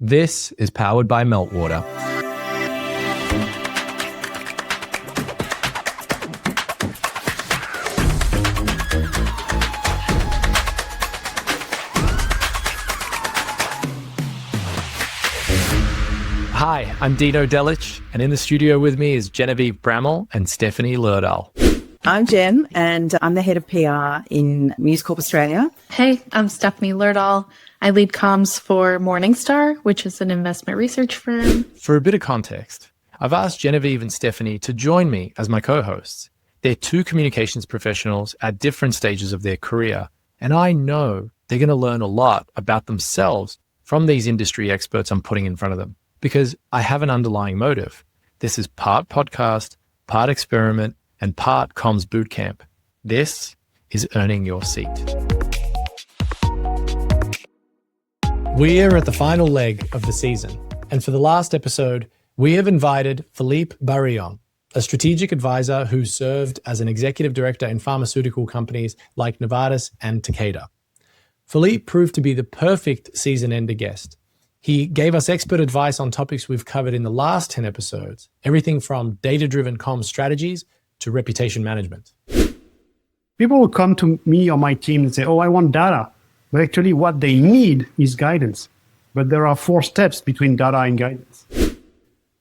This is powered by Meltwater. Hi, I'm Dino Delich, and in the studio with me is Genevieve Bramall and Stephanie Lerdahl. I'm Jen, and I'm the head of PR in News Corp Australia. Hey, I'm Stephanie Lerdahl. I lead comms for Morningstar, which is an investment research firm. For a bit of context, I've asked Genevieve and Stephanie to join me as my co-hosts. They're two communications professionals at different stages of their career, and I know they're going to learn a lot about themselves from these industry experts I'm putting in front of them, because I have an underlying motive. This is part podcast, part experiment, and part comms bootcamp. This is earning your seat. We're at the final leg of the season, and for the last episode, we have invited Philippe Barillon, a strategic advisor who served as an executive director in pharmaceutical companies like Novartis and Takeda. Philippe proved to be the perfect season-ender guest. He gave us expert advice on topics we've covered in the last 10 episodes, everything from data-driven comms strategies to reputation management. People will come to me or my team and say, I want data. But actually what they need is guidance. But there are 4 steps between data and guidance.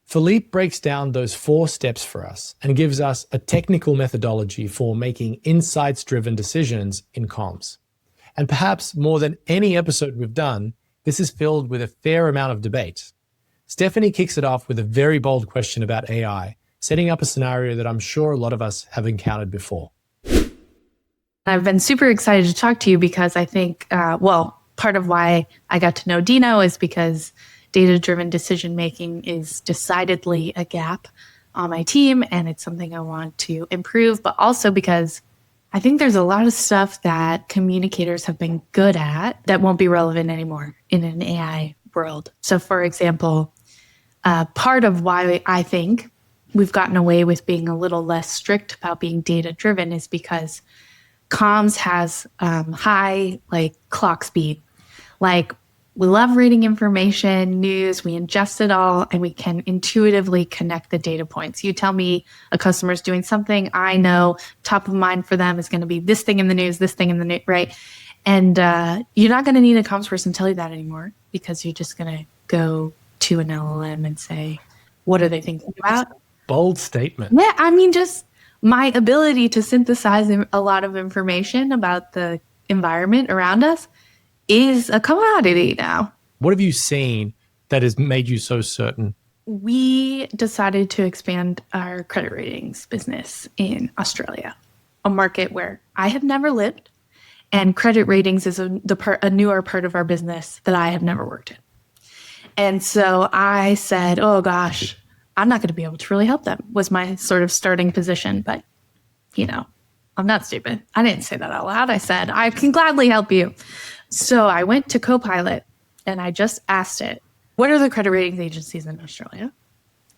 Philippe breaks down those 4 steps for us and gives us a technical methodology for making insights-driven decisions in comms. And perhaps more than any episode we've done, this is filled with a fair amount of debate. Stephanie kicks it off with a very bold question about AI, setting up a scenario that I'm sure a lot of us have encountered before. I've been super excited to talk to you because I think, part of why I got to know Dino is because data-driven decision-making is decidedly a gap on my team, and it's something I want to improve, but also because I think there's a lot of stuff that communicators have been good at that won't be relevant anymore in an AI world. So for example, part of why I think we've gotten away with being a little less strict about being data-driven is because comms has high clock speed. We love reading information, news, we ingest it all, and we can intuitively connect the data points. You tell me a customer's doing something, I know top of mind for them is going to be this thing in the news, this thing in the news, right? And you're not going to need a comms person to tell you that anymore because you're just going to go to an LLM and say, what are they thinking about? Bold statement. Yeah, I mean, just my ability to synthesize a lot of information about the environment around us is a commodity now. What have you seen that has made you so certain? We decided to expand our credit ratings business in Australia, a market where I have never lived, and credit ratings is a newer part of our business that I have never worked in. And so I said, oh gosh, I'm not going to be able to really help them, was my sort of starting position. But, I'm not stupid. I didn't say that out loud. I said, I can gladly help you. So I went to Copilot and I just asked it, what are the credit ratings agencies in Australia?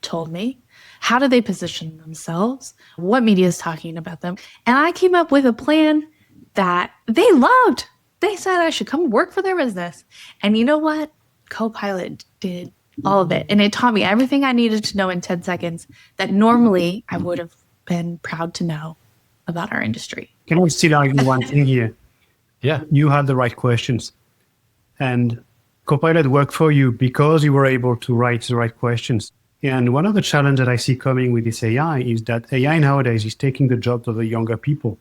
Told me. How do they position themselves? What media is talking about them? And I came up with a plan that they loved. They said I should come work for their business. And you know what? Copilot did all of it. And it taught me everything I needed to know in 10 seconds that normally I would have been proud to know about our industry. Can I still argue one thing here? Yeah. You had the right questions. And Copilot worked for you because you were able to write the right questions. And one of the challenges that I see coming with this AI is that AI nowadays is taking the jobs of the younger people.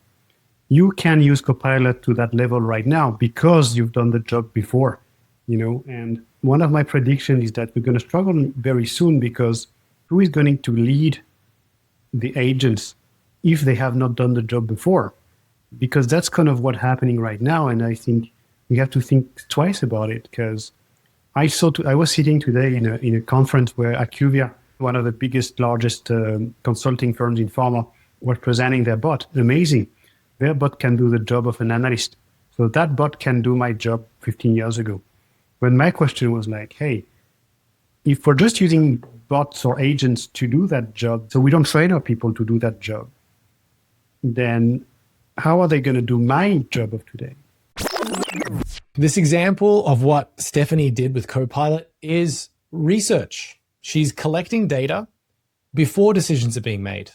You can use Copilot to that level right now because you've done the job before, and one of my predictions is that we're going to struggle very soon because who is going to lead the agents if they have not done the job before? Because that's kind of what's happening right now. And I think we have to think twice about it because I was sitting today in a conference where Acuvia, one of the biggest, largest consulting firms in pharma, was presenting their bot. Amazing. Their bot can do the job of an analyst. So that bot can do my job 15 years ago. When my question was hey, if we're just using bots or agents to do that job, so we don't train our people to do that job, then how are they going to do my job of today? This example of what Stephanie did with Copilot is research. She's collecting data before decisions are being made.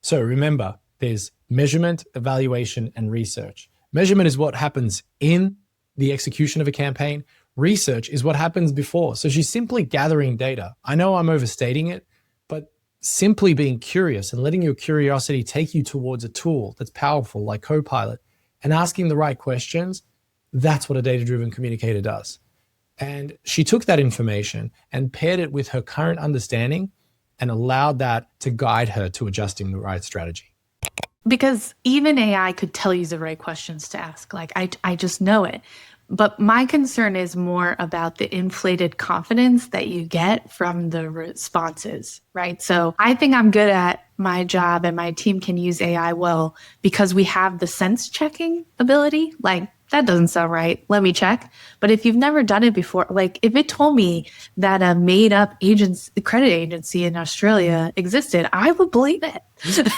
So remember, there's measurement, evaluation, and research. Measurement is what happens in the execution of a campaign. Research is what happens before. So she's simply gathering data. I know I'm overstating it, but simply being curious and letting your curiosity take you towards a tool that's powerful like Copilot and asking the right questions, that's what a data-driven communicator does. And she took that information and paired it with her current understanding and allowed that to guide her to adjusting the right strategy. Because even AI could tell you the right questions to ask. Like, I just know it. But my concern is more about the inflated confidence that you get from the responses, right? So I think I'm good at my job and my team can use AI well because we have the sense checking ability. Like, that doesn't sound right. Let me check. But if you've never done it before, like if it told me that a made up credit agency in Australia existed, I would believe it.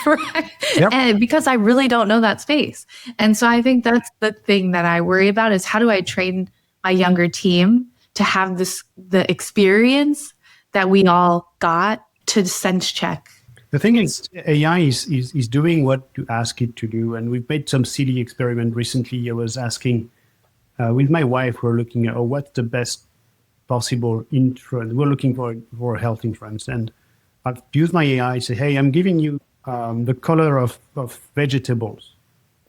Right? Yep. And because I really don't know that space. And so I think that's the thing that I worry about is how do I train my younger team to have the experience that we all got to sense check. The thing is, AI is doing what you ask it to do. And we've made some silly experiment recently. I was asking with my wife, we're looking at what's the best possible insurance. We're looking for health insurance. And I've used my AI to say, hey, I'm giving you the color of vegetables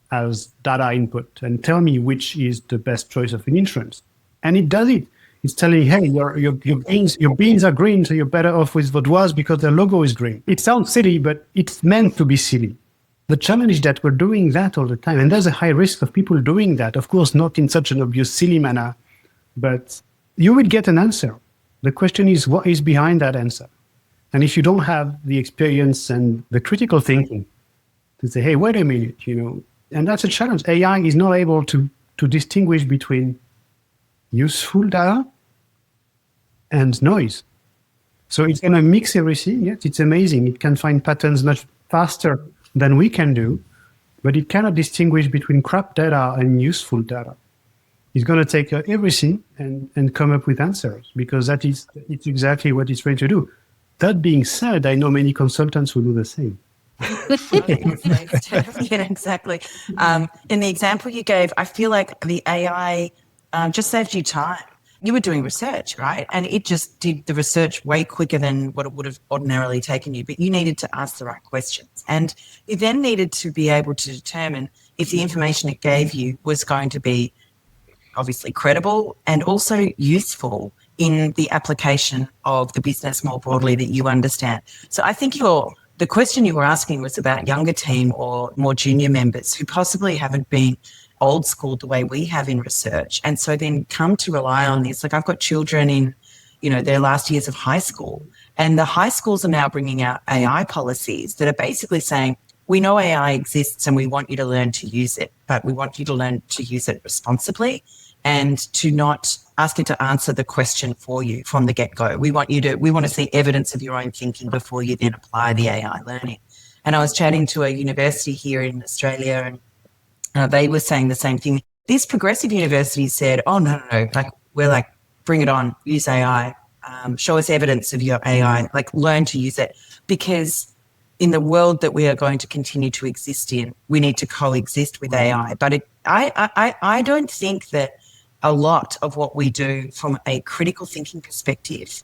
as data input and tell me which is the best choice of an insurance. And it does it. It's telling, hey, your beans are green, so you're better off with Vaudoise because their logo is green. It sounds silly, but it's meant to be silly. The challenge is that we're doing that all the time. And there's a high risk of people doing that. Of course, not in such an obvious, silly manner, but you will get an answer. The question is, what is behind that answer? And if you don't have the experience and the critical thinking to say, hey, wait a minute, and that's a challenge. AI is not able to distinguish between useful data and noise. So it's going to mix everything. Yes, it's amazing. It can find patterns much faster than we can do, but it cannot distinguish between crap data and useful data. It's going to take everything and come up with answers because it's exactly what it's trying to do. That being said, I know many consultants who do the same. Yeah, exactly. In the example you gave, I feel like the AI just saved you time. You were doing research, right? And it just did the research way quicker than what it would have ordinarily taken you. But you needed to ask the right questions. And you then needed to be able to determine if the information it gave you was going to be obviously credible and also useful in the application of the business more broadly that you understand. So I think the question you were asking was about younger team or more junior members who possibly haven't been old school the way we have in research. And so then come to rely on this. Like I've got children in, their last years of high school, and the high schools are now bringing out AI policies that are basically saying, we know AI exists and we want you to learn to use it, but we want you to learn to use it responsibly and to not ask it to answer the question for you from the get-go. We want to see evidence of your own thinking before you then apply the AI learning. And I was chatting to a university here in Australia and they were saying the same thing. This progressive university said, oh, no, we're like, bring it on, use AI, show us evidence of your AI, like learn to use it. Because in the world that we are going to continue to exist in, we need to coexist with AI. But I don't think that a lot of what we do from a critical thinking perspective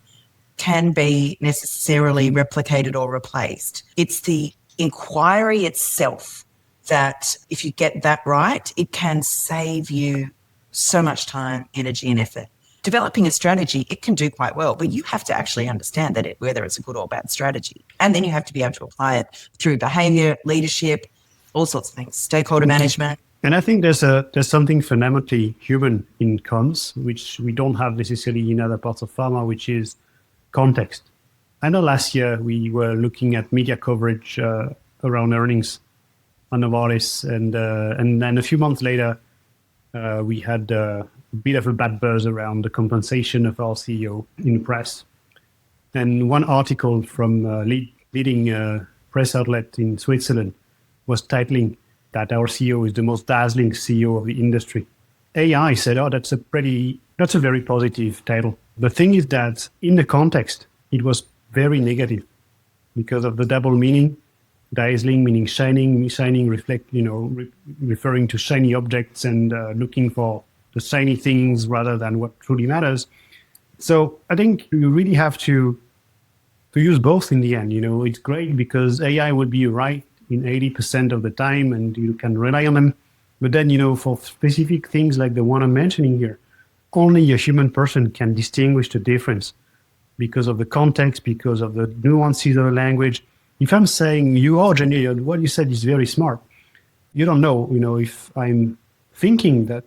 can be necessarily replicated or replaced. It's the inquiry itself that if you get that right, it can save you so much time, energy, and effort. Developing a strategy, it can do quite well, but you have to actually understand whether it's a good or bad strategy. And then you have to be able to apply it through behavior, leadership, all sorts of things, stakeholder management. And I think there's something fundamentally human in comms, which we don't have necessarily in other parts of pharma, which is context. I know last year we were looking at media coverage around earnings on Novartis, and then a few months later, we had a bit of a bad buzz around the compensation of our CEO in the press. And one article from a leading press outlet in Switzerland was titling that our CEO is the most dazzling CEO of the industry. AI said, oh, that's a very positive title. The thing is that in the context, it was very negative because of the double meaning. Dazzling meaning shining reflect, referring to shiny objects and looking for the shiny things rather than what truly matters. So I think you really have to use both in the end. It's great because AI would be right in 80% of the time and you can rely on them. But then, for specific things like the one I'm mentioning here, only a human person can distinguish the difference because of the context, because of the nuances of the language. If I'm saying what you said is very smart, you don't know, if I'm thinking that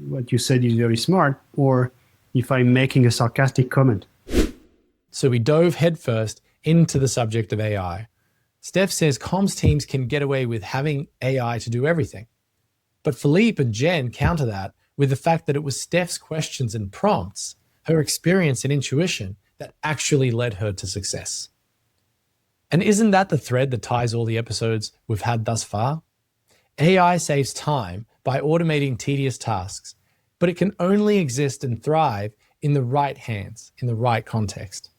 what you said is very smart or if I'm making a sarcastic comment. So we dove headfirst into the subject of AI. Steph says comms teams can get away with having AI to do everything. But Philippe and Jen counter that with the fact that it was Steph's questions and prompts, her experience and intuition, that actually led her to success. And isn't that the thread that ties all the episodes we've had thus far? AI saves time by automating tedious tasks, but it can only exist and thrive in the right hands, in the right context.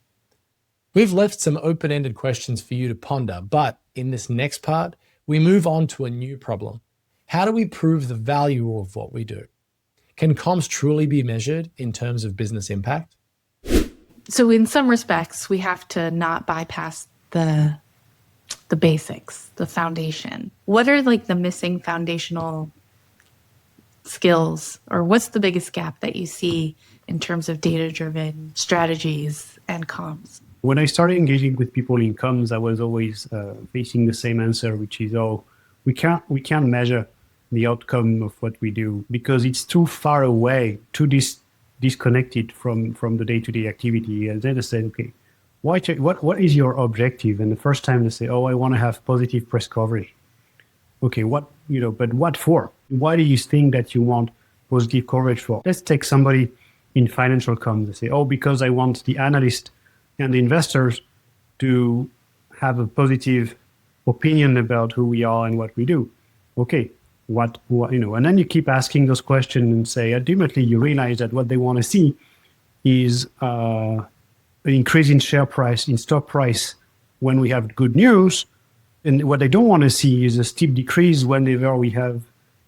We've left some open-ended questions for you to ponder, but in this next part, we move on to a new problem. How do we prove the value of what we do? Can comms truly be measured in terms of business impact? So in some respects, we have to not bypass the basics, the foundation. What are the missing foundational skills, or what's the biggest gap that you see in terms of data-driven strategies and comms? When I started engaging with people in comms, I was always facing the same answer, which is, we can't measure the outcome of what we do because it's too far away, too disconnected from the day-to-day activity. And then I said, okay, what is your objective? And the first time they say, I want to have positive press coverage. Okay, but what for? Why do you think that you want positive coverage for? Let's take somebody in financial comms. They say, because I want the analyst and the investors to have a positive opinion about who we are and what we do. Okay, what and then you keep asking those questions and say, ultimately you realize that what they want to see is an increase in share price, in stock price when we have good news. And what they don't want to see is a steep decrease whenever we have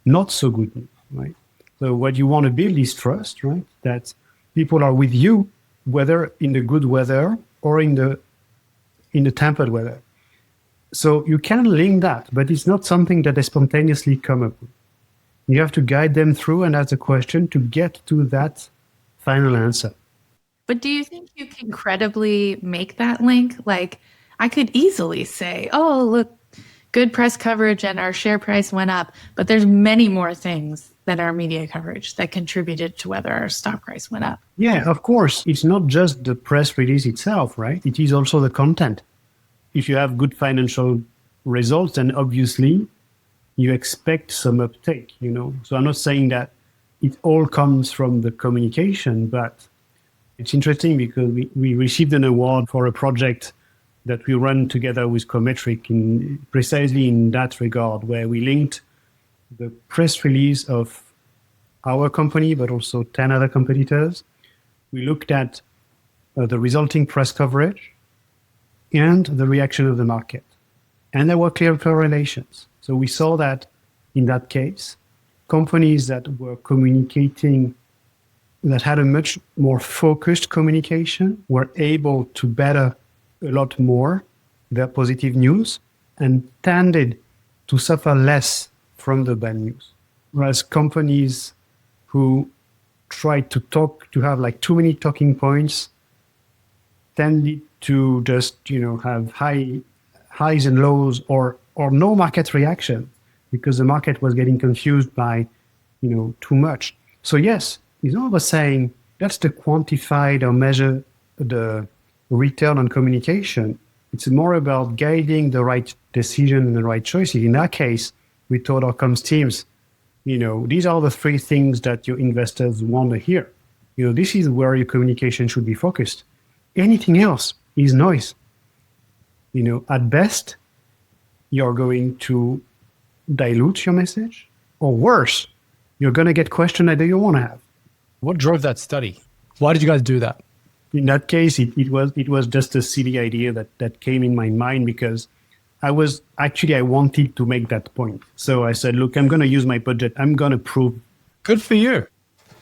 not so good news, right? So what you want to build is trust, right? That people are with you, whether in the good weather or in the tempered weather. So you can link that, but it's not something that they spontaneously come up with. You have to guide them through and ask a question to get to that final answer. But do you think you can credibly make that link? I could easily say, look, good press coverage and our share price went up, but there's many more things than our media coverage that contributed to whether our stock price went up. Yeah, of course. It's not just the press release itself, right? It is also the content. If you have good financial results, then obviously you expect some uptake, So I'm not saying that it all comes from the communication, but it's interesting because we received an award for a project that we run together with Cometric precisely in that regard, where we linked the press release of our company, but also 10 other competitors. We looked at the resulting press coverage and the reaction of the market. And there were clear correlations. So we saw that in that case, companies that were communicating, that had a much more focused communication, were able to better a lot more their positive news and tended to suffer less from the bad news. Whereas companies who tried to have too many talking points tended to just, have highs and lows or no market reaction because the market was getting confused by, too much. So yes, it's not about saying that's the quantified or measure the return on communication. It's more about guiding the right decision and the right choices. In that case, we told our comms teams, these are the 3 things that your investors want to hear. This is where your communication should be focused. Anything else is noise. At best, you're going to dilute your message, or worse, you're going to get questions that you don't want to have. What drove that study? Why did you guys do that? In that case, it was just a silly idea that came in my mind because I wanted to make that point. So I said, look, I'm going to use my budget. I'm going to prove. Good for you.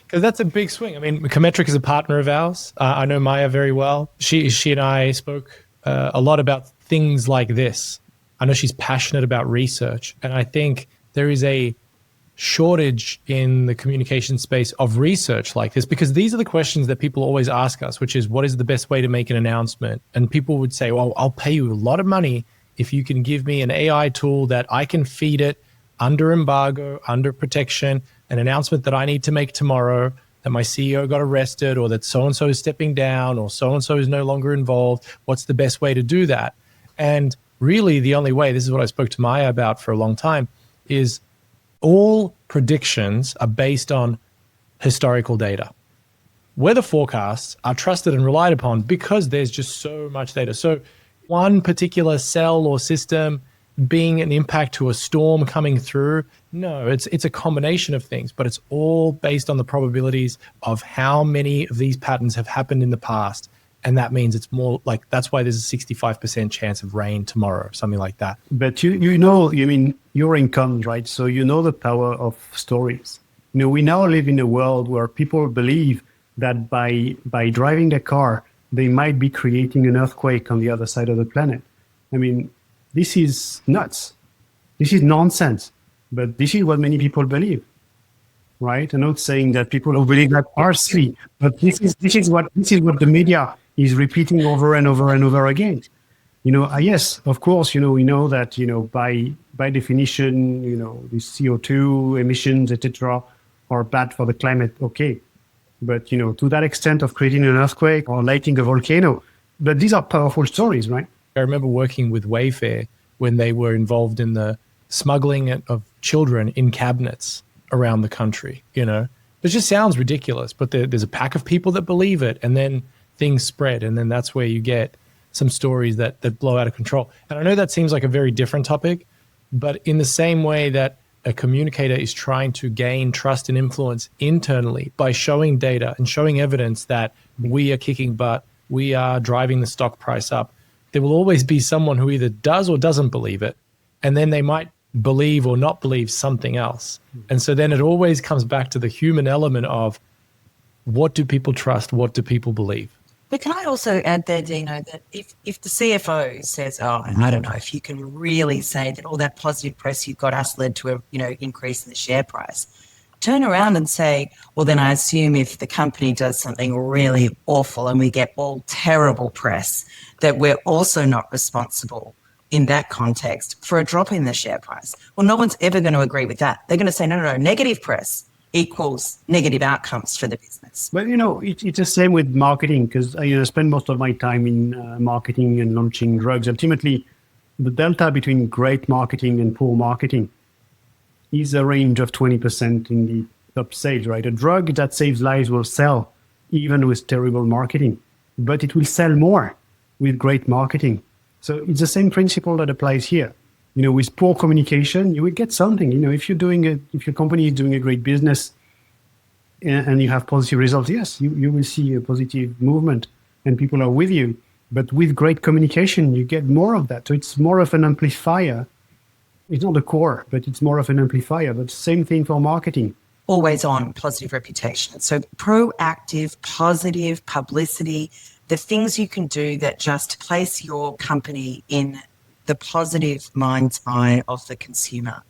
Because that's a big swing. I mean, Commetric is a partner of ours. I know Maya very well. She and I spoke a lot about things like this. I know she's passionate about research. And I think there is a shortage in the communication space of research like this, because these are the questions that people always ask us, which is, what is the best way to make an announcement? And people would say, well, I'll pay you a lot of money if you can give me an AI tool that I can feed it under embargo, under protection, an announcement that I need to make tomorrow, that my CEO got arrested, or that so-and-so is stepping down, or so-and-so is no longer involved. What's the best way to do that? And really the only way, this is what I spoke to Maya about for a long time, is all predictions are based on historical data. Weather forecasts are trusted and relied upon because there's just so much data. So one particular cell or system being an impact to a storm coming through, no, it's a combination of things, but it's all based on the probabilities of how many of these patterns have happened in the past. And that means it's more like, that's why there's a 65% chance of rain tomorrow, something like that. But you know, I mean, you're in comms, right? So you know the power of stories. You know, we now live in a world where people believe that by driving their car, they might be creating an earthquake on the other side of the planet. I mean, this is nuts. This is nonsense. But this is what many people believe, right? I'm not saying that people who believe that are silly, but this is what the media is repeating over and over and over again. You know, yes, of course, you know, we know that, you know, by definition, you know, the CO2 emissions, etc., are bad for the climate. Okay. But, you know, to that extent of creating an earthquake or lighting a volcano, but these are powerful stories, right? I remember working with Wayfair when they were involved in the smuggling of children in cabinets around the country. You know, it just sounds ridiculous, but there's a pack of people that believe it, and then things spread, and then that's where you get some stories that blow out of control. And I know that seems like a very different topic, but in the same way that a communicator is trying to gain trust and influence internally by showing data and showing evidence that we are kicking butt, we are driving the stock price up, there will always be someone who either does or doesn't believe it, and then they might believe or not believe something else. And so then it always comes back to the human element of, what do people trust? What do people believe? But can I also add there, Dino, that if the CFO says, oh, and I don't know if you can really say that all that positive press you got us led to a, you know, increase in the share price, turn around and say, well, then I assume if the company does something really awful and we get all terrible press, that we're also not responsible in that context for a drop in the share price. Well, no one's ever going to agree with that. They're going to say, no, negative press equals negative outcomes for the business. But, you know, it's the same with marketing, because I spend most of my time in marketing and launching drugs. Ultimately, the delta between great marketing and poor marketing is a range of 20% in the top sales, right? A drug that saves lives will sell even with terrible marketing, but it will sell more with great marketing. So it's the same principle that applies here. You know, with poor communication, you will get something. You know, if your company is doing a great business and you have positive results, yes, you will see a positive movement and people are with you. But with great communication, you get more of that. So it's more of an amplifier. It's not the core, but it's more of an amplifier. But same thing for marketing. Always on positive reputation. So proactive, positive publicity, the things you can do that just place your company in the positive mind's eye of the consumer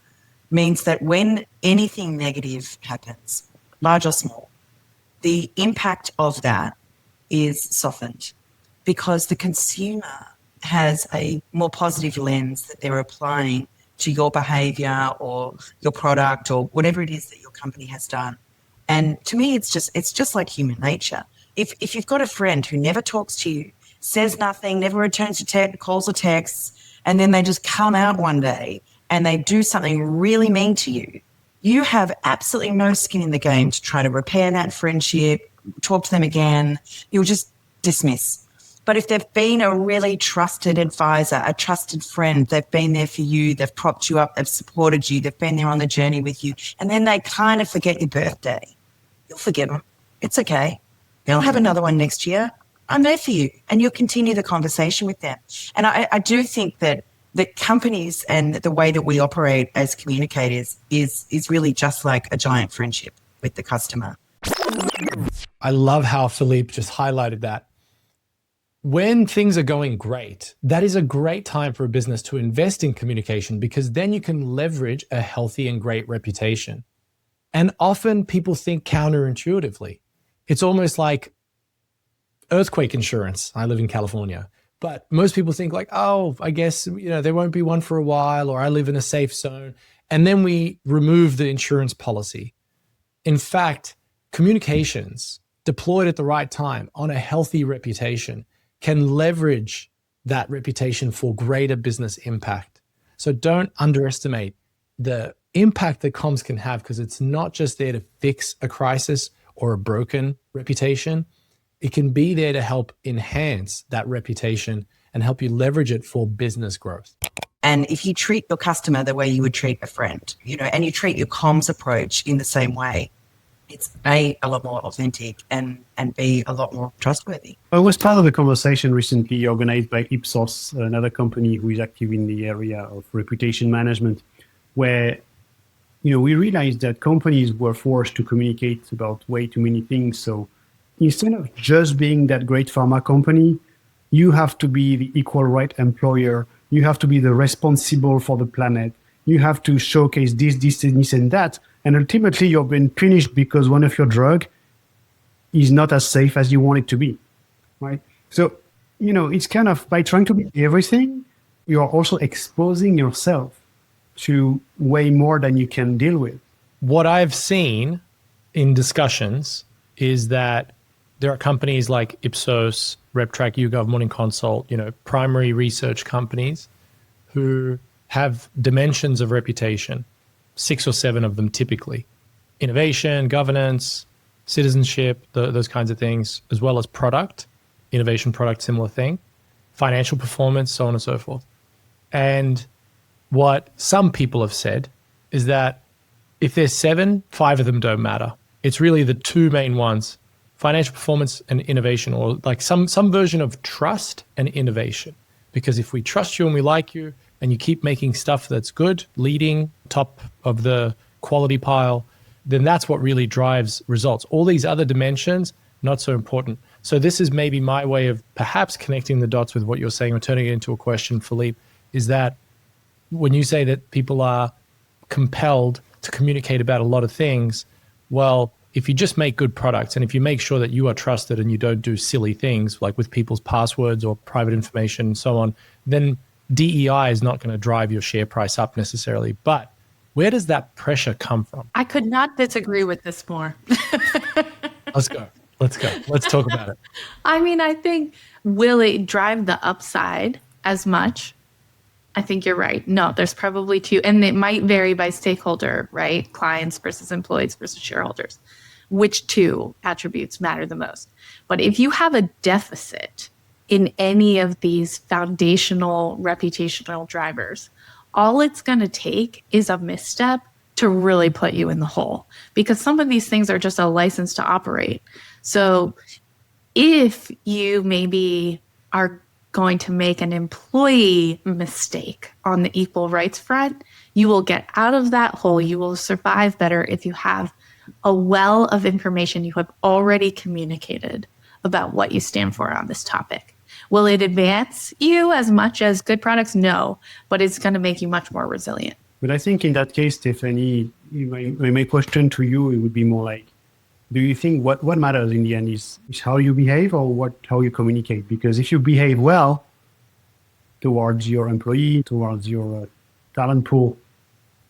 means that when anything negative happens, large or small, the impact of that is softened because the consumer has a more positive lens that they're applying to your behavior or your product or whatever it is that your company has done. And to me, it's just like human nature. If you've got a friend who never talks to you, says nothing, never returns your calls or texts, and then they just come out one day and they do something really mean to you, you have absolutely no skin in the game to try to repair that friendship, talk to them again. You'll just dismiss. But if they've been a really trusted advisor, a trusted friend, they've been there for you, they've propped you up, they've supported you, they've been there on the journey with you, and then they kind of forget your birthday, you'll forgive them. It's okay. They'll have another one next year. I'm there for you. And you'll continue the conversation with them. And I do think that companies and the way that we operate as communicators is really just like a giant friendship with the customer. I love how Philippe just highlighted that. When things are going great, that is a great time for a business to invest in communication, because then you can leverage a healthy and great reputation. And often people think counterintuitively. It's almost like earthquake insurance. I live in California, but most people think like, oh, I guess, there won't be one for a while, or I live in a safe zone. And then we remove the insurance policy. In fact, communications deployed at the right time on a healthy reputation can leverage that reputation for greater business impact. So don't underestimate the impact that comms can have, because it's not just there to fix a crisis or a broken reputation. It can be there to help enhance that reputation and help you leverage it for business growth. And if you treat your customer the way you would treat a friend, and you treat your comms approach in the same way, it's A, a lot more authentic, and B, a lot more trustworthy. I was part of a conversation recently organized by Ipsos, another company who is active in the area of reputation management, where we realized that companies were forced to communicate about way too many things. So instead of just being that great pharma company, you have to be the equal right employer. You have to be the responsible for the planet. You have to showcase this, and that. And ultimately, you're being punished because one of your drug is not as safe as you want it to be, right? So, it's kind of, by trying to be everything, you're also exposing yourself to way more than you can deal with. What I've seen in discussions is that there are companies like Ipsos, RepTrak, YouGov, Morning Consult, primary research companies who have dimensions of reputation, 6 or 7 of them typically. Innovation, governance, citizenship, those kinds of things, as well as product, innovation, product, similar thing, financial performance, so on and so forth. And what some people have said is that if there's 7, 5 of them don't matter. It's really the 2 main ones, financial performance and innovation, or like some version of trust and innovation. Because if we trust you and we like you, and you keep making stuff that's good, leading, top of the quality pile, then that's what really drives results. All these other dimensions, not so important. So this is maybe my way of perhaps connecting the dots with what you're saying or turning it into a question, Philippe, is that when you say that people are compelled to communicate about a lot of things, well, if you just make good products and if you make sure that you are trusted and you don't do silly things like with people's passwords or private information and so on, then DEI is not going to drive your share price up necessarily. But where does that pressure come from? I could not disagree with this more. Let's go. Let's talk about it. I mean, I think, will it drive the upside as much? I think you're right. No, there's probably 2, and it might vary by stakeholder, right? Clients versus employees versus shareholders. Which 2 attributes matter the most? But if you have a deficit in any of these foundational reputational drivers, all it's going to take is a misstep to really put you in the hole, because some of these things are just a license to operate. So if you maybe are going to make an employee mistake on the equal rights front, you will get out of that hole. You will survive better if you have a well of information you have already communicated about what you stand for on this topic. Will it advance you as much as good products? No, but it's going to make you much more resilient. But I think in that case, Stephanie, my question to you, it would be more like, do you think what matters in the end is how you behave or how you communicate? Because if you behave well towards your employee, towards your talent pool,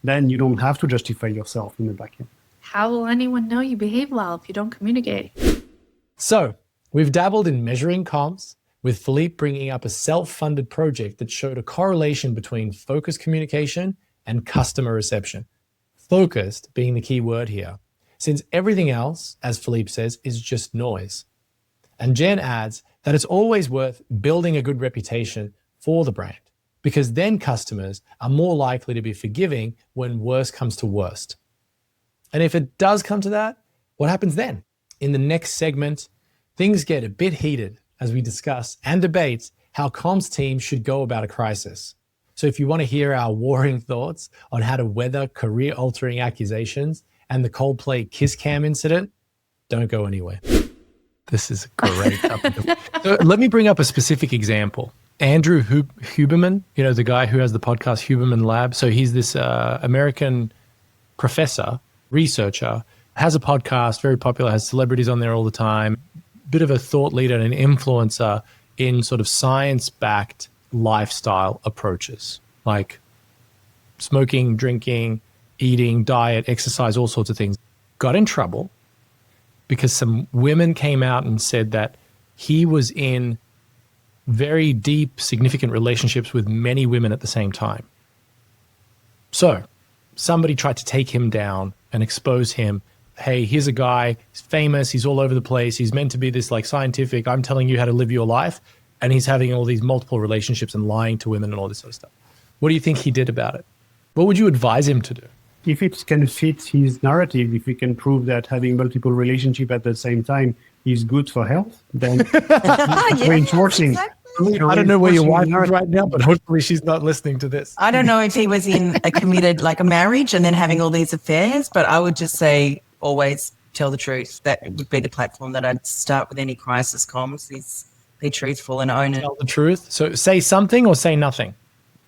then you don't have to justify yourself in the back end. How will anyone know you behave well if you don't communicate? So we've dabbled in measuring comms, with Philippe bringing up a self-funded project that showed a correlation between focused communication and customer reception. Focused being the key word here, since everything else, as Philippe says, is just noise. And Jen adds that it's always worth building a good reputation for the brand, because then customers are more likely to be forgiving when worst comes to worst. And if it does come to that, what happens then? In the next segment, things get a bit heated as we discuss and debate how comms teams should go about a crisis. So if you want to hear our warring thoughts on how to weather career-altering accusations and the Coldplay Kiss Cam incident, don't go anywhere. This is a great topic. So let me bring up a specific example. Andrew Huberman, you know, the guy who has the podcast Huberman Lab. So he's this American professor, researcher, has a podcast, very popular, has celebrities on there all the time, bit of a thought leader and an influencer in sort of science-backed lifestyle approaches, like smoking, drinking, eating, diet, exercise, all sorts of things. Got in trouble because some women came out and said that he was in very deep, significant relationships with many women at the same time. So somebody tried to take him down and expose him. Hey, here's a guy, he's famous, he's all over the place, he's meant to be this like scientific, I'm telling you how to live your life, and he's having all these multiple relationships and lying to women and all this sort of stuff. What do you think he did about it? What would you advise him to do? If it can fit his narrative, if we can prove that having multiple relationships at the same time is good for health, then reinforcing. Exactly. I don't know where your wife is right now, but hopefully she's not listening to this. I don't know if he was in a committed, like a marriage and then having all these affairs, but I would just say always tell the truth. That would be the platform that I'd start with any crisis comms, is be truthful and own it. Tell the truth. So say something or say nothing.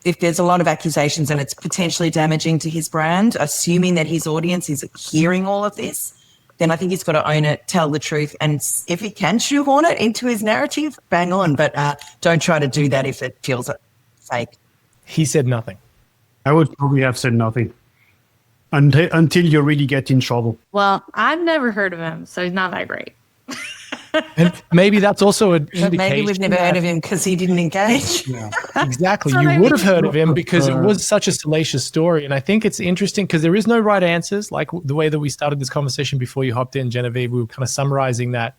If there's a lot of accusations and it's potentially damaging to his brand, assuming that his audience is hearing all of this, then I think he's got to own it, tell the truth. And if he can shoehorn it into his narrative, bang on. But don't try to do that if it feels fake. He said nothing. I would probably have said nothing until you really get in trouble. Well, I've never heard of him, so he's not that great. And maybe that's also an indication. Maybe we've never heard of him because he didn't engage. Yeah, exactly. So You would have heard of him because it was such a salacious story. And I think it's interesting because there is no right answers. Like the way that we started this conversation before you hopped in, Genevieve, we were kind of summarizing that.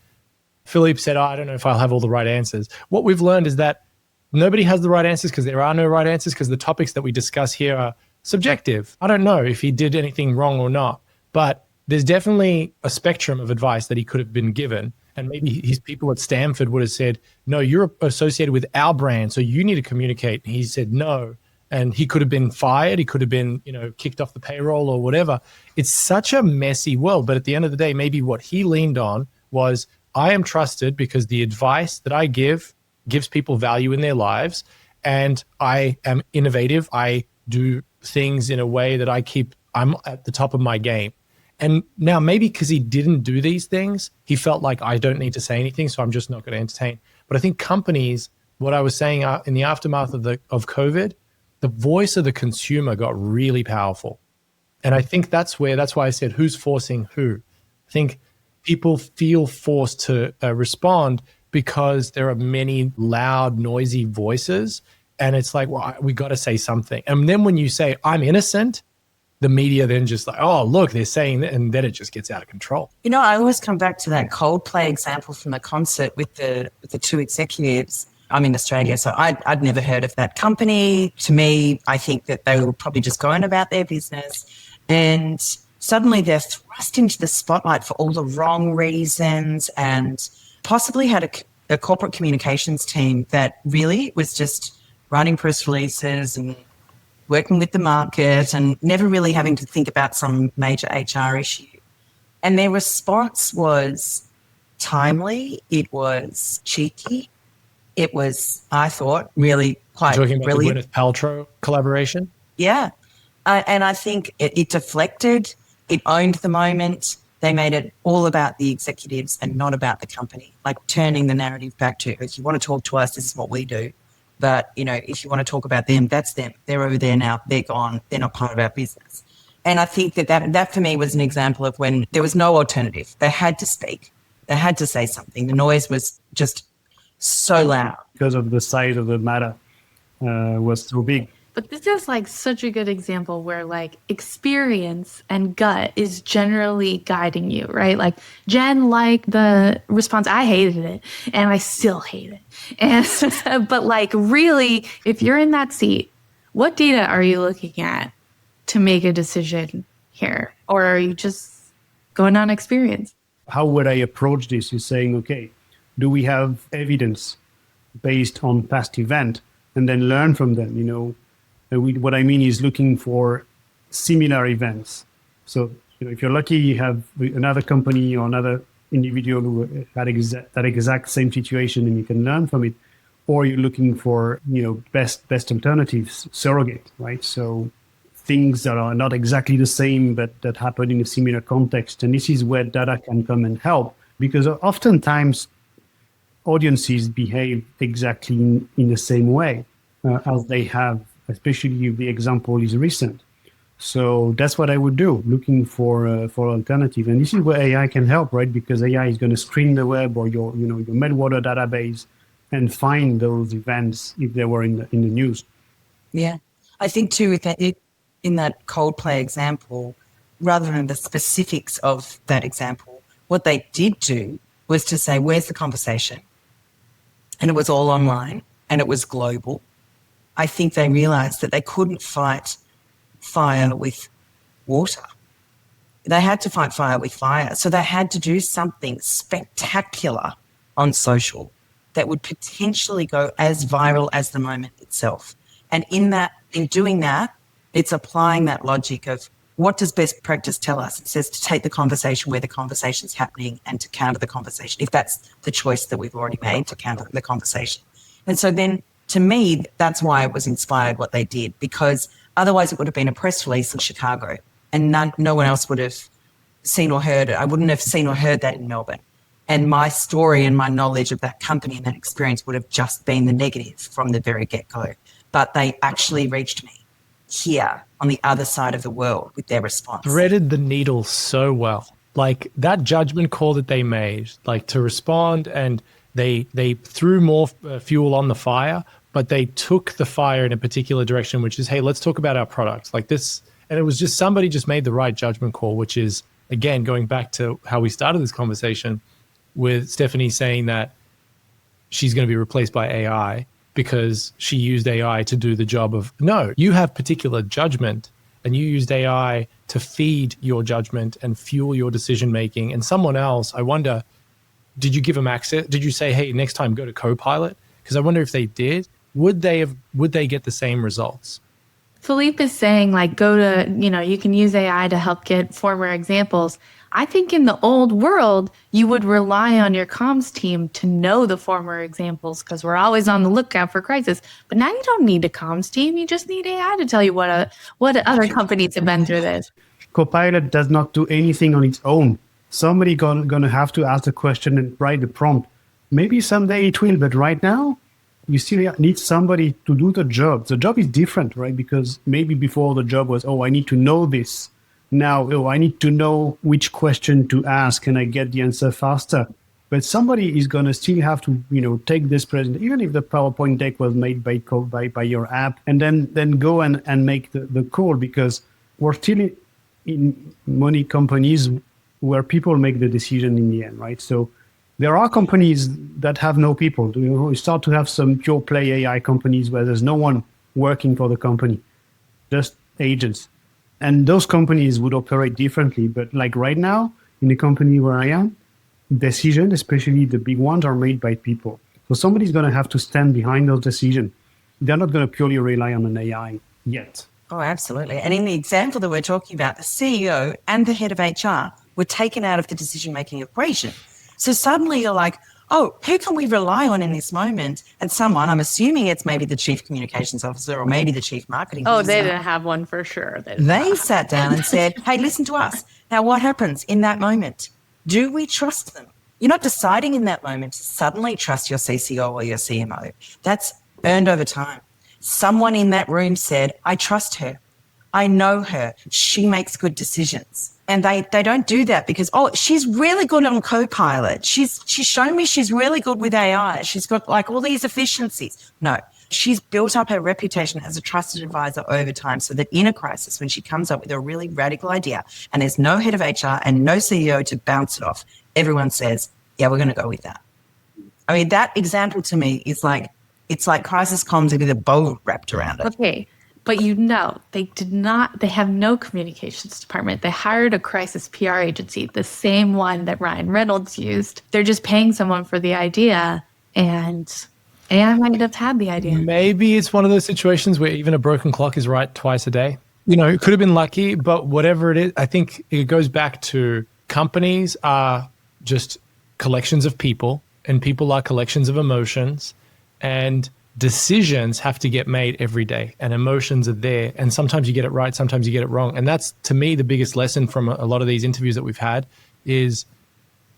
Philippe said, I don't know if I'll have all the right answers. What we've learned is that nobody has the right answers because there are no right answers, because the topics that we discuss here are subjective. I don't know if he did anything wrong or not, but there's definitely a spectrum of advice that he could have been given. And maybe his people at Stanford would have said, no, you're associated with our brand, so you need to communicate. And he said no. And he could have been fired. He could have been, kicked off the payroll or whatever. It's such a messy world. But at the end of the day, maybe what he leaned on was, I am trusted because the advice that I give gives people value in their lives. And I am innovative. I do things in a way that I'm at the top of my game. And now maybe because he didn't do these things, he felt like I don't need to say anything, so I'm just not going to entertain. But I think companies, what I was saying in the aftermath of COVID, the voice of the consumer got really powerful. And I think that's why I said, who's forcing who? I think people feel forced to respond because there are many loud, noisy voices. And it's like, well, we got to say something. And then when you say, I'm innocent, the media then just like, oh, look, they're saying that, and then it just gets out of control. I always come back to that Coldplay example from the concert with the two executives. I'm in Australia, so I'd never heard of that company. To me, I think that they were probably just going about their business, and suddenly they're thrust into the spotlight for all the wrong reasons, and possibly had a corporate communications team that really was just writing press releases and working with the market and never really having to think about some major HR issue. And their response was timely. It was cheeky. It was, I thought, really quite Talking about brilliant. the Gwyneth Paltrow collaboration? Yeah. And I think it deflected. It owned the moment. They made it all about the executives and not about the company, like turning the narrative back to, if you want to talk to us, this is what we do. But, if you want to talk about them, that's them. They're over there now. They're gone. They're not part of our business. And I think that for me was an example of when there was no alternative. They had to speak. They had to say something. The noise was just so loud. Because of the size of the matter was so big. But this is like such a good example where like experience and gut is generally guiding you, right? Like Jen liked the response. I hated it and I still hate it. And but like really, if you're in that seat, what data are you looking at to make a decision here? Or are you just going on experience? How would I approach this? You're saying, okay, do we have evidence based on past event and then learn from them? What I mean is looking for similar events. So, if you're lucky, you have another company or another individual who had that exact same situation and you can learn from it. Or you're looking for, best alternatives, surrogate, right? So things that are not exactly the same, but that happen in a similar context. And this is where data can come and help, because oftentimes audiences behave exactly in the same way as they have, especially if the example is recent. So that's what I would do, looking for alternative. And this is where AI can help, right? Because AI is going to screen the web or your Meltwater database and find those events if they were in the news. Yeah. I think too, with that, in that Coldplay example, rather than the specifics of that example, what they did do was to say, where's the conversation? And it was all online and it was global. I think they realized that they couldn't fight fire with water. They had to fight fire with fire. So they had to do something spectacular on social that would potentially go as viral as the moment itself. And in doing that, it's applying that logic of what does best practice tell us? It says to take the conversation where the conversation's happening and to counter the conversation, if that's the choice that we've already made, to counter the conversation. And so then, to me, that's why it was inspired what they did, because otherwise it would have been a press release in Chicago and no one else would have seen or heard it. I wouldn't have seen or heard that in Melbourne. And my story and my knowledge of that company and that experience would have just been the negative from the very get-go. But they actually reached me here on the other side of the world with their response. Threaded the needle so well. Like that judgment call that they made, like to respond, and they threw more fuel on the fire, but they took the fire in a particular direction, which is, hey, let's talk about our product like this. And it was just somebody just made the right judgment call, which is, again, going back to how we started this conversation with Stephanie saying that she's going to be replaced by AI because she used AI to do the job of, no, you have particular judgment and you used AI to feed your judgment and fuel your decision-making. And someone else, I wonder, did you give them access? Did you say, hey, next time go to Copilot? Because I wonder if they did, would they get the same results? Philippe is saying like, go to, you can use AI to help get former examples. I think in the old world, you would rely on your comms team to know the former examples because we're always on the lookout for crisis. But now you don't need a comms team. You just need AI to tell you what other companies have been through this. Copilot does not do anything on its own. Somebody gonna have to ask the question and write the prompt. Maybe someday it will, but right now, you still need somebody to do the job. The job is different, right? Because maybe before the job was, I need to know this. Now, I need to know which question to ask and I get the answer faster. But somebody is going to still have to, take this present, even if the PowerPoint deck was made by your app, and then go and make the call, because we're still in many companies where people make the decision in the end, right? So there are companies that have no people. You start to have some pure play AI companies where there's no one working for the company, just agents. And those companies would operate differently. But like right now, in the company where I am, decisions, especially the big ones, are made by people. So somebody's going to have to stand behind those decisions. They're not going to purely rely on an AI yet. Oh, absolutely. And in the example that we're talking about, the CEO and the head of HR were taken out of the decision-making equation. So suddenly you're like, who can we rely on in this moment? And someone, I'm assuming it's maybe the chief communications officer or maybe the chief marketing officer. They didn't have one for sure. They sat down and said, hey, listen to us. Now, what happens in that moment? Do we trust them? You're not deciding in that moment to suddenly trust your CCO or your CMO. That's earned over time. Someone in that room said, I trust her. I know her. She makes good decisions. And they don't do that because, she's really good on Copilot. She's shown me she's really good with AI. She's got like all these efficiencies. No, She's built up her reputation as a trusted advisor over time so that in a crisis, when she comes up with a really radical idea and there's no head of HR and no CEO to bounce it off, everyone says, yeah, we're going to go with that. I mean, that example to me is like, it's like crisis comms with a bow wrapped around it. Okay. But they have no communications department. They hired a crisis PR agency, the same one that Ryan Reynolds used. They're just paying someone for the idea, and AI might have had the idea. Maybe it's one of those situations where even a broken clock is right twice a day. It could have been lucky, but whatever it is, I think it goes back to companies are just collections of people, and people are collections of emotions, and decisions have to get made every day, and emotions are there. And sometimes you get it right, sometimes you get it wrong. And that's, to me, the biggest lesson from a lot of these interviews that we've had is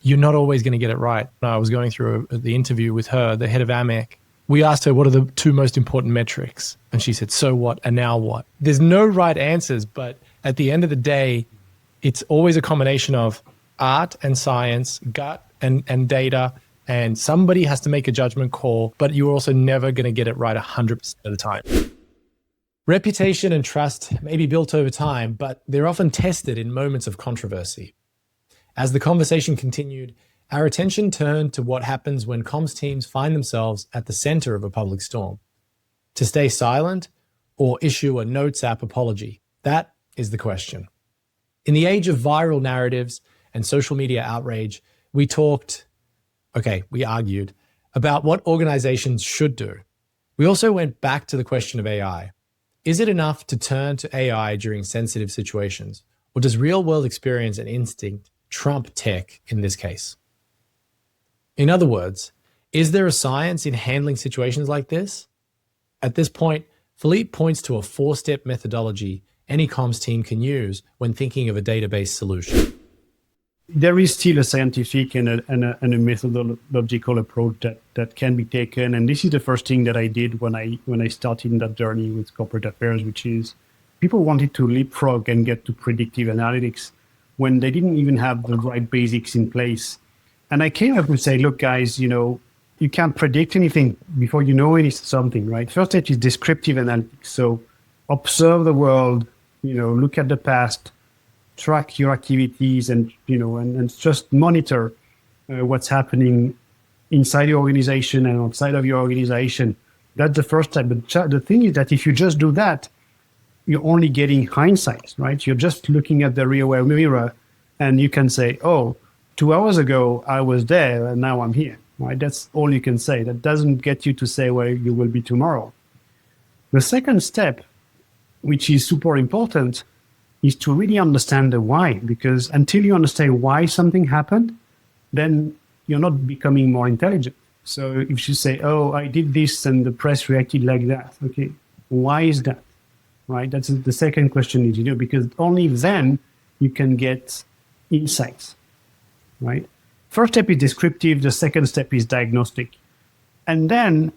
you're not always going to get it right. I was going through the interview with her, the head of AMEC. We asked her, what are the two most important metrics? And she said, so what, and now what? There's no right answers, but at the end of the day, it's always a combination of art and science, gut and data, and somebody has to make a judgment call, but you're also never going to get it right 100% of the time. Reputation and trust may be built over time, but they're often tested in moments of controversy. As the conversation continued, our attention turned to what happens when comms teams find themselves at the center of a public storm. To stay silent or issue a notes app apology? That is the question. In the age of viral narratives and social media outrage, we argued about what organizations should do. We also went back to the question of AI. Is it enough to turn to AI during sensitive situations, or does real-world experience and instinct trump tech in this case? In other words, is there a science in handling situations like this? At this point, Philippe points to a 4-step methodology any comms team can use when thinking of a database solution. There is still a scientific and a methodological approach that can be taken. And this is the first thing that I did when I started in that journey with corporate affairs, which is people wanted to leapfrog and get to predictive analytics when they didn't even have the right basics in place. And I came up and say, look, guys, you can't predict anything before you know something, right? First step is descriptive analytics. So observe the world, look at the past, track your activities, and just monitor what's happening inside your organization and outside of your organization. That's the first step. But the thing is that if you just do that, you're only getting hindsight, right? You're just looking at the rear mirror, and you can say, oh, 2 hours ago I was there and now I'm here, right? That's all you can say. That doesn't get you to say where you will be tomorrow. The second step, which is super important, is to really understand the why, because until you understand why something happened, then you're not becoming more intelligent. So if you say, oh, I did this and the press reacted like that, okay, why is that, right? That's the second question you need to do, because only then you can get insights, right? First step is descriptive, the second step is diagnostic. And then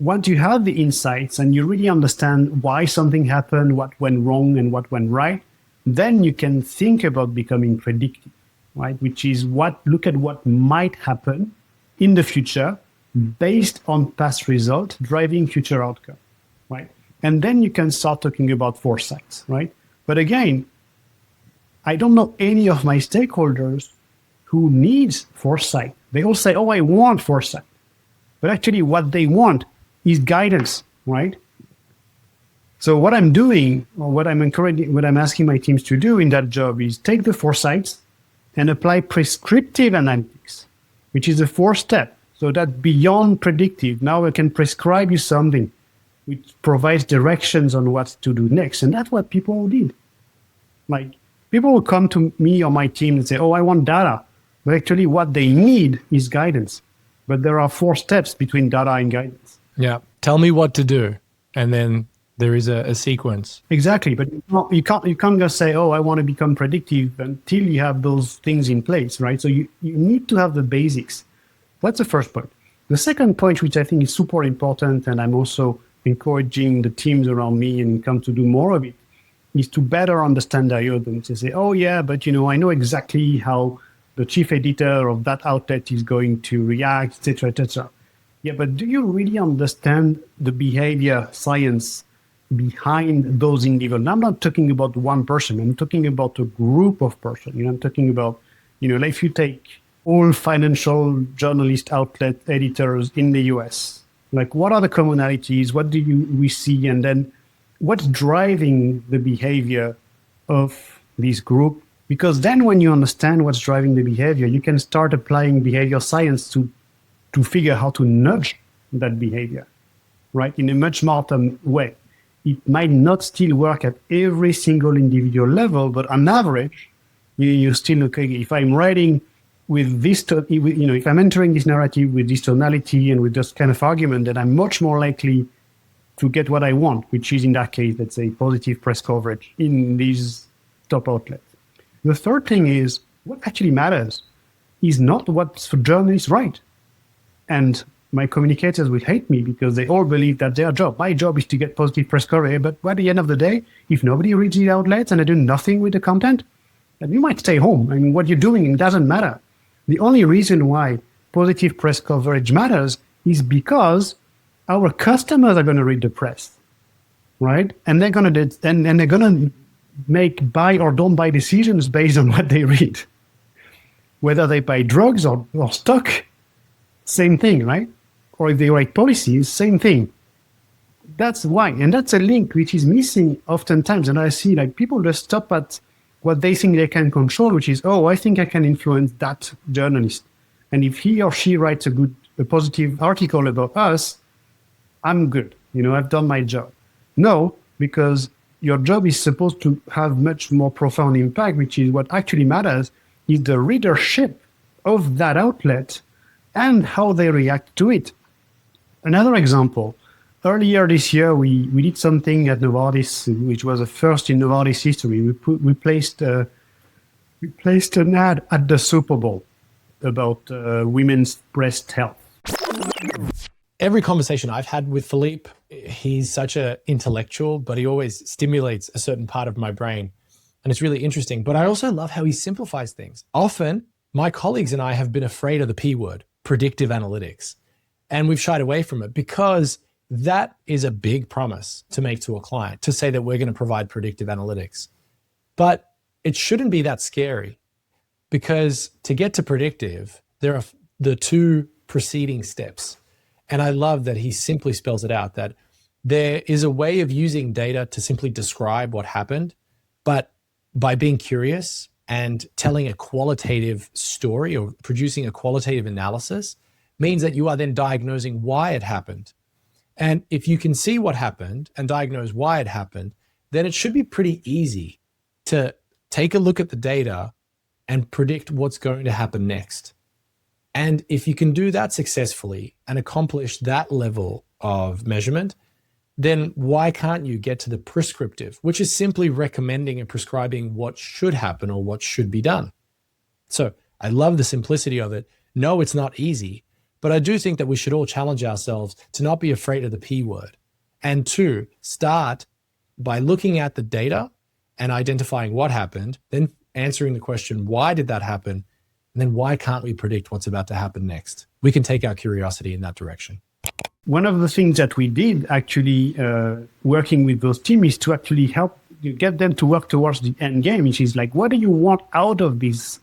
once you have the insights and you really understand why something happened, what went wrong and what went right, then you can think about becoming predictive, right? Which is look at what might happen in the future based on past results, driving future outcome, right? And then you can start talking about foresight, right? But again, I don't know any of my stakeholders who needs foresight. They all say, oh, I want foresight. But actually what they want is guidance, right? So what I'm doing, or what I'm asking my teams to do in that job is take the foresights and apply prescriptive analytics, which is the 4th step. So that beyond predictive, now I can prescribe you something which provides directions on what to do next. And that's what people did. Like, people will come to me or my team and say, oh, I want data. But actually what they need is guidance. But there are 4 steps between data and guidance. Yeah. Tell me what to do. And then there is a sequence. Exactly. But you can't just say, oh, I want to become predictive until you have those things in place, right? So you need to have the basics. That's the first point. The second point, which I think is super important, and I'm also encouraging the teams around me and come to do more of it, is to better understand their audience. They say, oh yeah, but I know exactly how the chief editor of that outlet is going to react, etc., etc. Yeah, but do you really understand the behavior science behind those individuals? I'm not talking about one person. I'm talking about a group of persons. I'm talking about, like if you take all financial journalist outlet editors in the US, like what are the commonalities? What do we see? And then what's driving the behavior of this group? Because then when you understand what's driving the behavior, you can start applying behavior science to figure how to nudge that behavior, right? In a much smarter way. It might not still work at every single individual level, but on average, you still, okay, if I'm writing with this, if I'm entering this narrative with this tonality and with this kind of argument, then I'm much more likely to get what I want, which is in that case, let's say, positive press coverage in these top outlets. The third thing is what actually matters is not what's for journalists right. And my communicators will hate me because they all believe that my job is to get positive press coverage. But by the end of the day, if nobody reads the outlets and I do nothing with the content, then you might stay home. I mean, what you're doing, it doesn't matter. The only reason why positive press coverage matters is because our customers are going to read the press, right? And they're going to make buy or don't buy decisions based on what they read. Whether they buy drugs or stock, same thing, right? Or if they write policies, same thing. That's why. And that's a link which is missing oftentimes. And I see like people just stop at what they think they can control, which is, I think I can influence that journalist. And if he or she writes a positive article about us, I'm good. I've done my job. No, because your job is supposed to have much more profound impact, which is what actually matters is the readership of that outlet and how they react to it. Another example, earlier this year, we did something at Novartis, which was a first in Novartis history. We placed an ad at the Super Bowl about women's breast health. Every conversation I've had with Philippe, he's such an intellectual, but he always stimulates a certain part of my brain. And it's really interesting. But I also love how he simplifies things. Often, my colleagues and I have been afraid of the P word, predictive analytics. And we've shied away from it because that is a big promise to make to a client, to say that we're going to provide predictive analytics. But it shouldn't be that scary because to get to predictive, there are the two preceding steps. And I love that he simply spells it out, that there is a way of using data to simply describe what happened, but by being curious and telling a qualitative story or producing a qualitative analysis means that you are then diagnosing why it happened. And if you can see what happened and diagnose why it happened, then it should be pretty easy to take a look at the data and predict what's going to happen next. And if you can do that successfully and accomplish that level of measurement, then why can't you get to the prescriptive, which is simply recommending and prescribing what should happen or what should be done? So I love the simplicity of it. No, it's not easy, but I do think that we should all challenge ourselves to not be afraid of the P word and to start by looking at the data and identifying what happened, then answering the question, why did that happen? And then why can't we predict what's about to happen next? We can take our curiosity in that direction. One of the things that we did actually working with those teams is to actually help you get them to work towards the end game, which is like, what do you want out of this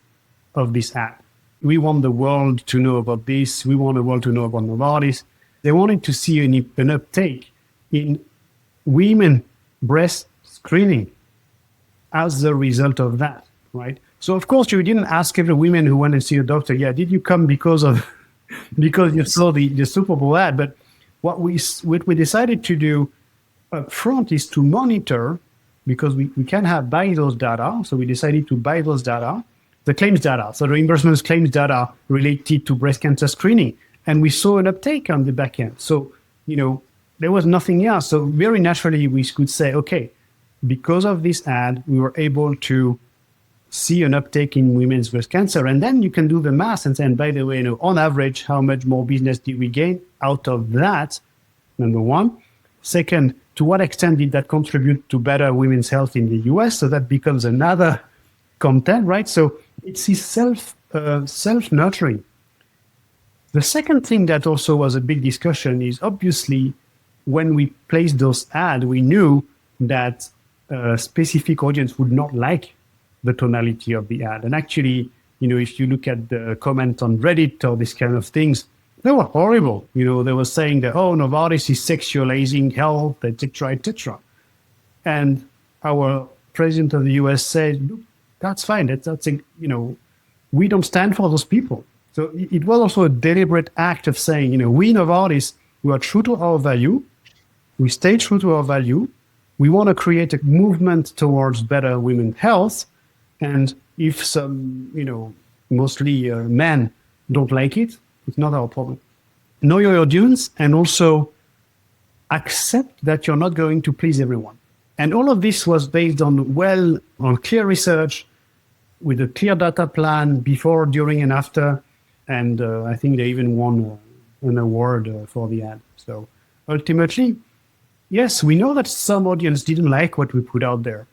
ad? We want the world to know about this. We want the world to know about Novartis. They wanted to see an uptake in women breast screening as a result of that, right? So of course you didn't ask every woman who went and see a doctor, did you come because you saw the Super Bowl ad? But what we decided to do up front is to monitor, because we can buy those data. So we decided to buy those data, the claims data, so the reimbursements claims data related to breast cancer screening. And we saw an uptake on the back end. So, there was nothing else. So very naturally we could say, okay, because of this ad, we were able to see an uptake in women's breast cancer. And then you can do the math and say, and by the way, on average, how much more business did we gain out of that? Number one. Second, to what extent did that contribute to better women's health in the US? So that becomes another content, right? So it's self-nurturing. The second thing that also was a big discussion is obviously when we placed those ads, we knew that a specific audience would not like the tonality of the ad. And actually, if you look at the comment on Reddit or these kind of things, they were horrible. They were saying that, oh, Novartis is sexualizing health, etc., etc. And our president of the US said, look, that's fine. We don't stand for those people. So it was also a deliberate act of saying, we Novartis, we are true to our value. We stay true to our value. We want to create a movement towards better women's health. And if some, mostly men don't like it, it's not our problem. Know your audience and also accept that you're not going to please everyone. And all of this was based on clear research with a clear data plan before, during, and after. And I think they even won an award for the ad. So ultimately, yes, we know that some audience didn't like what we put out there,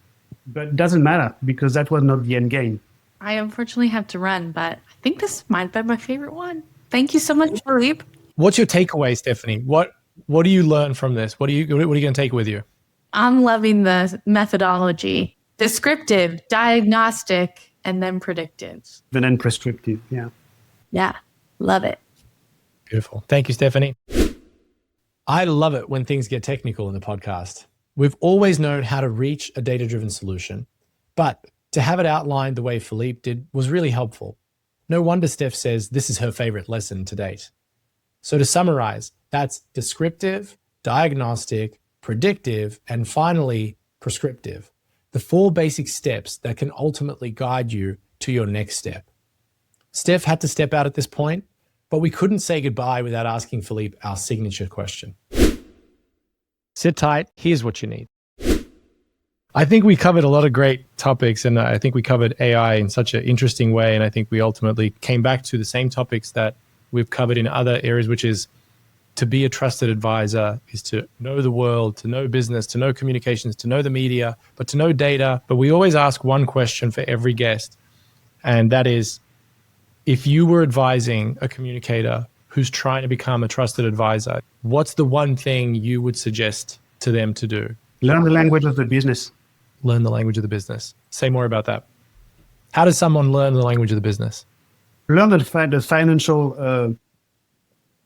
but it doesn't matter because that was not the end game. I unfortunately have to run, but I think this might be my favorite one. Thank you so much, Philippe. What's your takeaway, Stephanie? What do you learn from this? What are you going to take with you? I'm loving the methodology. Descriptive, diagnostic, and then predictive. And then prescriptive, yeah. Yeah, love it. Beautiful. Thank you, Stephanie. I love it when things get technical in the podcast. We've always known how to reach a data-driven solution, but to have it outlined the way Philippe did was really helpful. No wonder Steph says this is her favorite lesson to date. So to summarize, that's descriptive, diagnostic, predictive, and finally, prescriptive. The 4 basic steps that can ultimately guide you to your next step. Steph had to step out at this point, but we couldn't say goodbye without asking Philippe our signature question. Sit tight. Here's what you need. I think we covered a lot of great topics, and I think we covered AI in such an interesting way. And I think we ultimately came back to the same topics that we've covered in other areas, which is to be a trusted advisor is to know the world, to know business, to know communications, to know the media, but to know data. But we always ask one question for every guest, and that is, if you were advising a communicator who's trying to become a trusted advisor, what's the one thing you would suggest to them to do? Learn the language of the business. Learn the language of the business. Say more about that. How does someone learn the language of the business? Learn the financial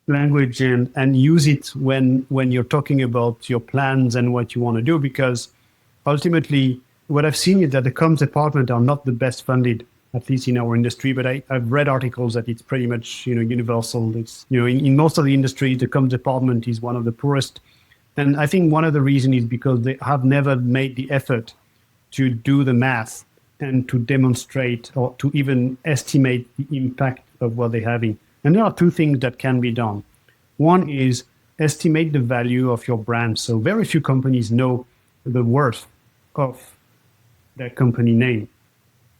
language and use it when you're talking about your plans and what you want to do, because ultimately what I've seen is that the comms department are not the best funded, at least in our industry, but I've read articles that it's pretty much, universal. It's, in most of the industry, the comms department is one of the poorest. And I think one of the reasons is because they have never made the effort to do the math and to demonstrate or to even estimate the impact of what they're having. And there are 2 things that can be done. One is estimate the value of your brand. So very few companies know the worth of their company name.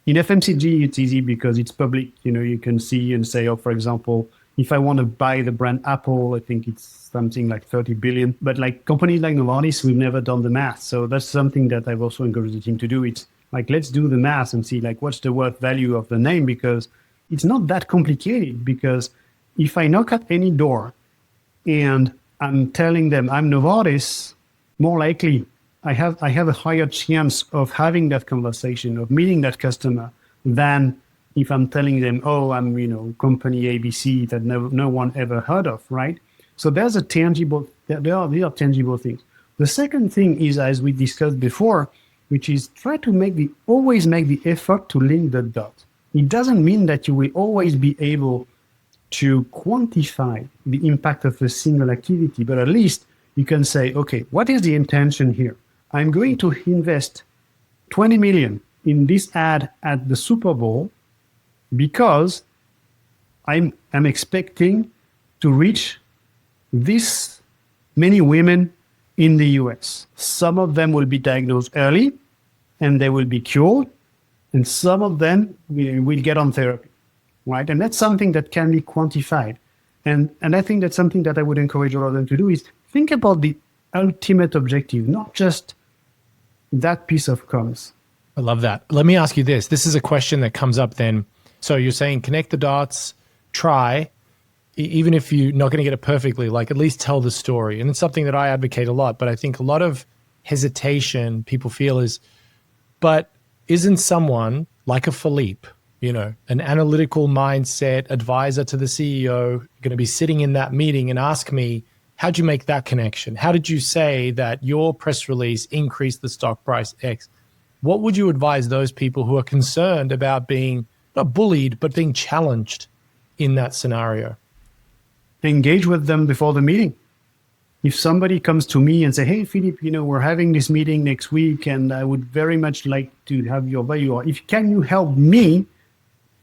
In FMCG, it's easy because it's public. You can see and say, for example, if I want to buy the brand Apple, I think it's something like 30 billion. But like companies like Novartis, we've never done the math. So that's something that I've also encouraged the team to do. It's like, let's do the math and see what's the worth value of the name, because it's not that complicated. Because if I knock at any door and I'm telling them I'm Novartis, more likely I have a higher chance of having that conversation, of meeting that customer, than if I'm telling them, oh, I'm, company ABC that no one ever heard of, right? So there are tangible things. The second thing is, as we discussed before, which is try to always make the effort to link the dots. It doesn't mean that you will always be able to quantify the impact of a single activity, but at least you can say, okay, what is the intention here? I'm going to invest 20 million in this ad at the Super Bowl because I'm expecting to reach this many women in the US. Some of them will be diagnosed early and they will be cured, and some of them will get on therapy, right? And that's something that can be quantified. And I think that's something that I would encourage all of them to do, is think about the ultimate objective, not just that piece of comms. I love that. Let me ask you this. This is a question that comes up then. So you're saying connect the dots, try, even if you're not going to get it perfectly, like at least tell the story. And it's something that I advocate a lot, but I think a lot of hesitation people feel is, but isn't someone like a Philippe, an analytical mindset advisor to the CEO, going to be sitting in that meeting and ask me, how'd you make that connection? How did you say that your press release increased the stock price X? What would you advise those people who are concerned about being not bullied, but being challenged in that scenario? Engage with them before the meeting. If somebody comes to me and say, hey, Philippe, we're having this meeting next week and I would very much like to have your value, or can you help me,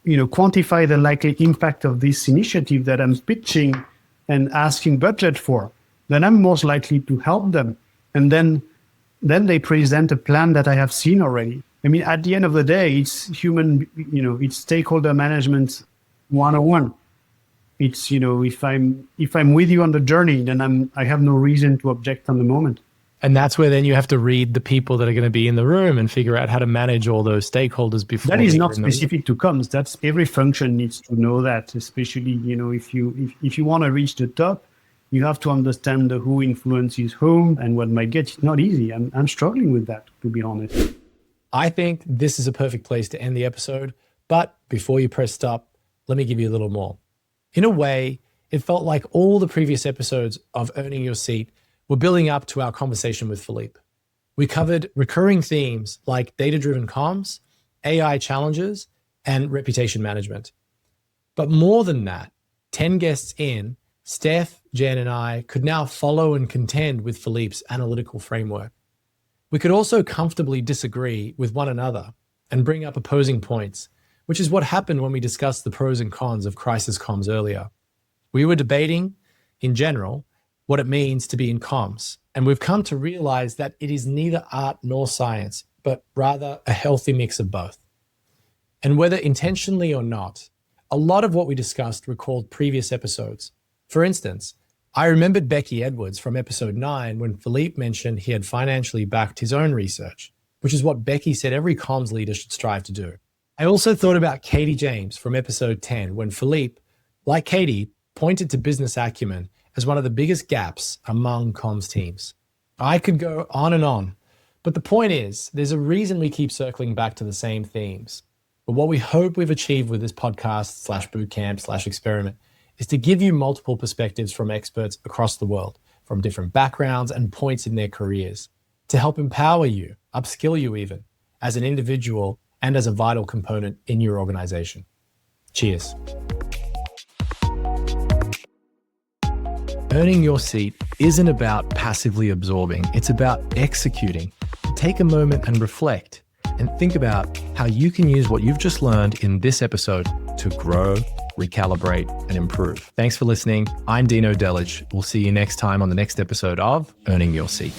quantify the likely impact of this initiative that I'm pitching and asking budget for, then I'm most likely to help them. And then they present a plan that I have seen already. I mean, at the end of the day, it's it's stakeholder management 101. It's, if I'm with you on the journey, then I have no reason to object on the moment. And that's where then you have to read the people that are going to be in the room and figure out how to manage all those stakeholders before. That is not specific to comms. That's every function needs to know that, especially, if you want to reach the top, you have to understand who influences whom and what might get. It's not easy. I'm struggling with that, to be honest. I think this is a perfect place to end the episode. But before you press stop, let me give you a little more. In a way, it felt like all the previous episodes of Earning Your Seat were building up to our conversation with Philippe. We covered recurring themes like data-driven comms, AI challenges, and reputation management. But more than that, 10 guests in, Steph, Jen, and I could now follow and contend with Philippe's analytical framework. We could also comfortably disagree with one another and bring up opposing points, which is what happened when we discussed the pros and cons of crisis comms earlier. We were debating, in general, what it means to be in comms, and we've come to realize that it is neither art nor science, but rather a healthy mix of both. And whether intentionally or not, a lot of what we discussed recalled previous episodes. For instance, I remembered Becky Edwards from episode 9 when Philippe mentioned he had financially backed his own research, which is what Becky said every comms leader should strive to do. I also thought about Katie James from episode 10 when Philippe, like Katie, pointed to business acumen as one of the biggest gaps among comms teams. I could go on, but the point is, there's a reason we keep circling back to the same themes. But what we hope we've achieved with this podcast /bootcamp /experiment is to give you multiple perspectives from experts across the world, from different backgrounds and points in their careers, to help empower you, upskill you even, as an individual and as a vital component in your organization. Cheers. Earning your seat isn't about passively absorbing, it's about executing. Take a moment and reflect and think about how you can use what you've just learned in this episode to grow, recalibrate, and improve. Thanks for listening. I'm Dino Delich. We'll see you next time on the next episode of Earning Your Seat.